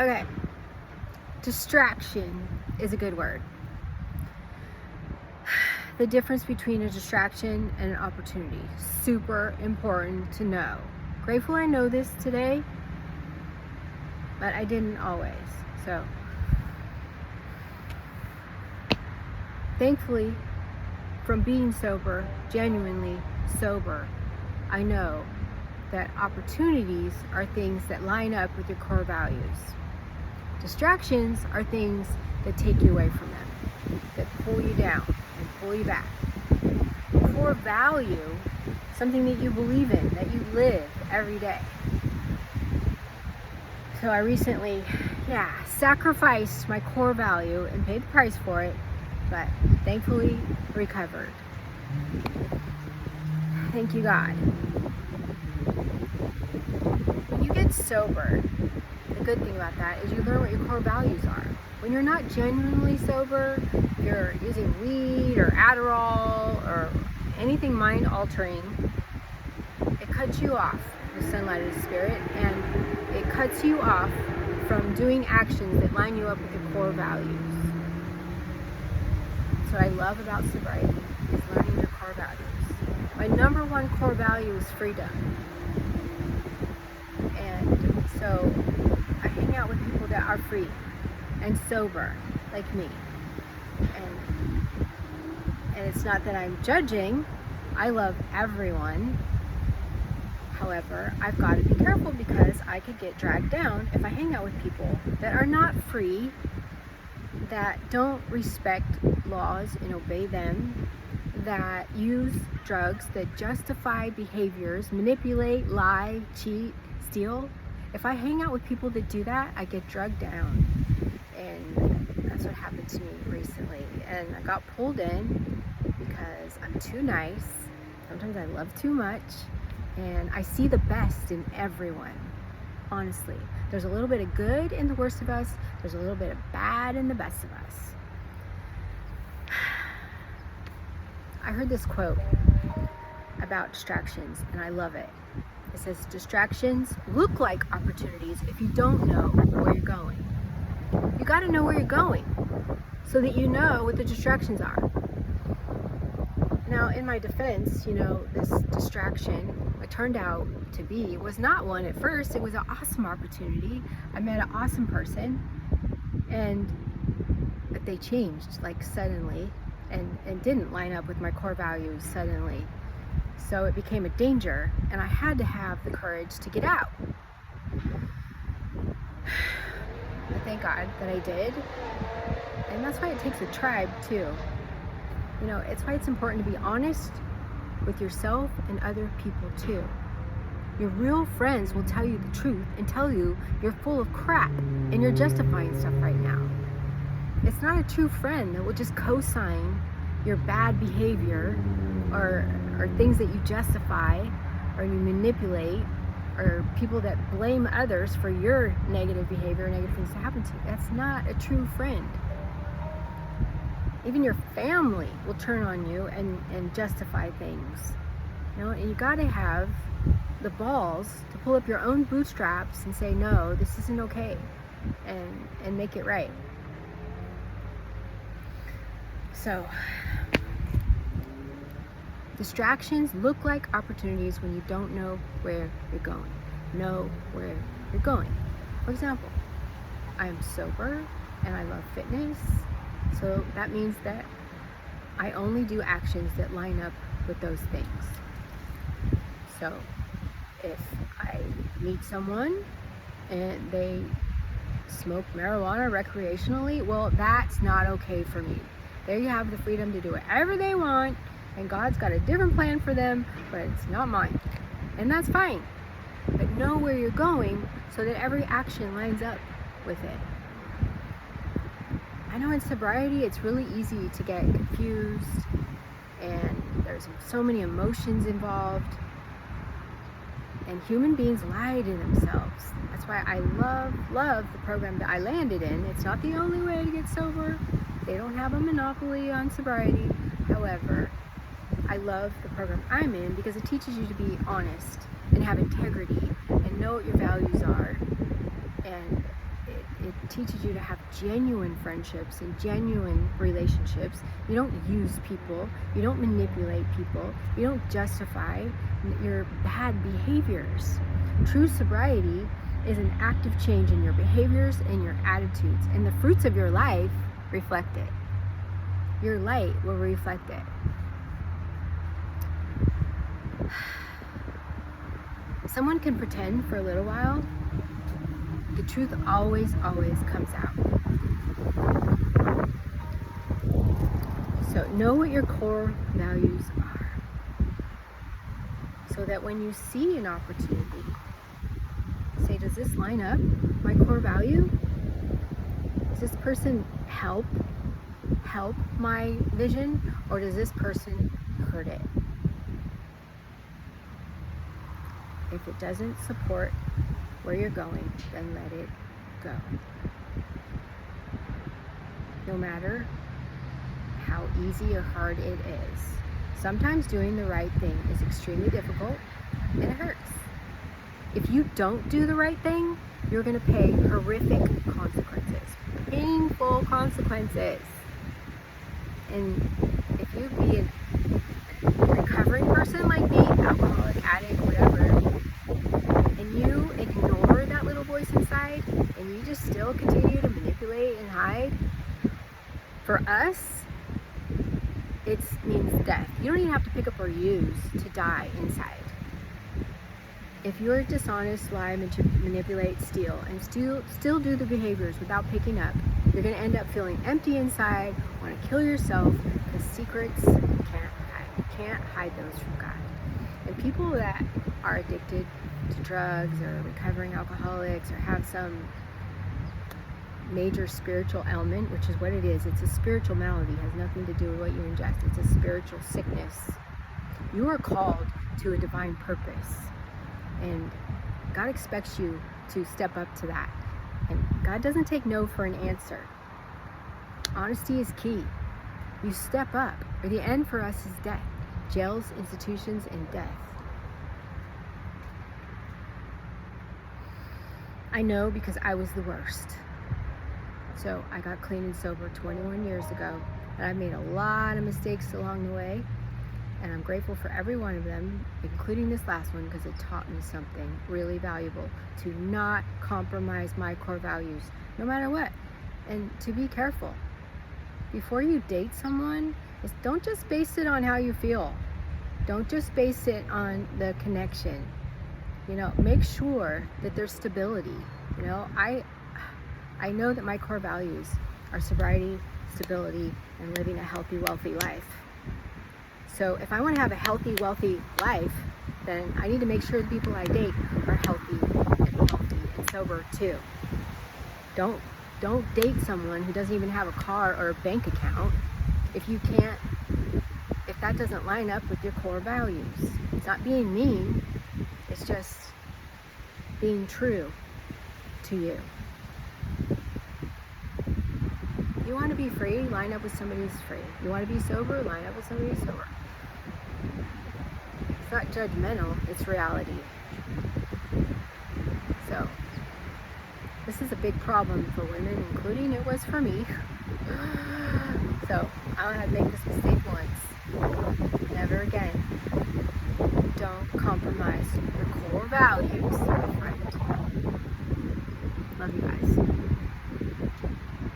Okay, distraction is a good word. The difference between a distraction and an opportunity, super important to know. Grateful I know this today, but I didn't always. So thankfully, from being sober, genuinely sober, I know that opportunities are things that line up with your core values. Distractions are things that take you away from them, that pull you down and pull you back. Core value, something that you believe in, that you live every day. So I recently, sacrificed my core value and paid the price for it, but thankfully recovered. Thank you, God. When you get sober, the good thing about that is you learn what your core values are. When you're not genuinely sober, you're using weed or Adderall or anything mind altering, it cuts you off the sunlight of the spirit, and it cuts you off from doing actions that line you up with your core values. That's what I love about sobriety, is learning your core values. My number one core value is freedom. And so I hang out with people that are free and sober, like me. And it's not that I'm judging. I love everyone. However, I've got to be careful because I could get dragged down if I hang out with people that are not free, that don't respect laws and obey them, that use drugs, that justify behaviors, manipulate, lie, cheat, steal. If I hang out with people that do that, I get drugged down. And that's what happened to me recently. And I got pulled in because I'm too nice. Sometimes I love too much. And I see the best in everyone. Honestly, there's a little bit of good in the worst of us. There's a little bit of bad in the best of us. I heard this quote about distractions, and I love it. It says, distractions look like opportunities if you don't know where you're going. You got to know where you're going so that you know what the distractions are. Now, in my defense, this distraction, it turned out to be, was not one at first. It was an awesome opportunity. I met an awesome person, but they changed like suddenly and didn't line up with my core values suddenly. So it became a danger, and I had to have the courage to get out. I thank God that I did. And that's why it takes a tribe too. It's why it's important to be honest with yourself and other people too. Your real friends will tell you the truth and tell you you're full of crap and you're justifying stuff right now. It's not a true friend that will just co-sign your bad behavior or things that you justify or you manipulate, or people that blame others for your negative behavior or negative things that happen to you. That's not a true friend. Even your family will turn on you and justify things. And you gotta have the balls to pull up your own bootstraps and say, no, this isn't okay, and make it right. So, distractions look like opportunities when you don't know where you're going. Know where you're going. For example, I am sober and I love fitness. So that means that I only do actions that line up with those things. So if I meet someone and they smoke marijuana recreationally, well, that's not okay for me. There you have the freedom to do whatever they want, and God's got a different plan for them, but it's not mine. And that's fine. But know where you're going so that every action lines up with it. I know in sobriety it's really easy to get confused, and there's so many emotions involved, and human beings lie to themselves. That's why I love the program that I landed in. It's not the only way to get sober. They don't have a monopoly on sobriety. However, I love the program I'm in because it teaches you to be honest and have integrity and know what your values are, and it teaches you to have genuine friendships and genuine relationships. You don't use people, you don't manipulate people, you don't justify your bad behaviors. True sobriety is an active change in your behaviors and your attitudes, and the fruits of your life reflect it. Your light will reflect it. Someone can pretend for a little while. The truth always comes out. So know what your core values are, so that when you see an opportunity, say, does this line up my core value? Does this person help my vision, or does this person hurt it? If it doesn't support where you're going, then let it go. No matter how easy or hard it is. Sometimes doing the right thing is extremely difficult and it hurts. If you don't do the right thing, you're going to pay horrific consequences, painful consequences. And if you be a recovering person like me, alcoholic, addict, whatever, and you ignore that little voice inside, and you just still continue to manipulate and hide, for us, it means death. You don't even have to pick up or use to die inside. If you're dishonest, lie, manipulate, steal, and still do the behaviors without picking up, you're going to end up feeling empty inside, want to kill yourself, because secrets you can't hide. You can't hide those from God. And people that are addicted to drugs or recovering alcoholics or have some major spiritual ailment, which is what it is, it's a spiritual malady, it has nothing to do with what you ingest, it's a spiritual sickness. You are called to a divine purpose, and God expects you to step up to that. And God doesn't take no for an answer. Honesty is key. You step up, or the end for us is death. Jails, institutions, and death. I know, because I was the worst. So I got clean and sober 21 years ago, and I've made a lot of mistakes along the way, and I'm grateful for every one of them, including this last one, because it taught me something really valuable, to not compromise my core values, no matter what, and to be careful. Before you date someone, don't just base it on how you feel. Don't just base it on the connection. Make sure that there's stability. I know that my core values are sobriety, stability, and living a healthy, wealthy life. So if I want to have a healthy, wealthy life, then I need to make sure the people I date are healthy and wealthy and sober too. Don't date someone who doesn't even have a car or a bank account if that doesn't line up with your core values. It's not being mean, it's just being true to you. You want to be free, line up with somebody who's free. You want to be sober, line up with somebody who's sober. It's not judgmental, it's reality. So, this is a big problem for women, including it was for me. So, I don't have to make this mistake once. Never again. Don't compromise your core values, my friend. Love you guys.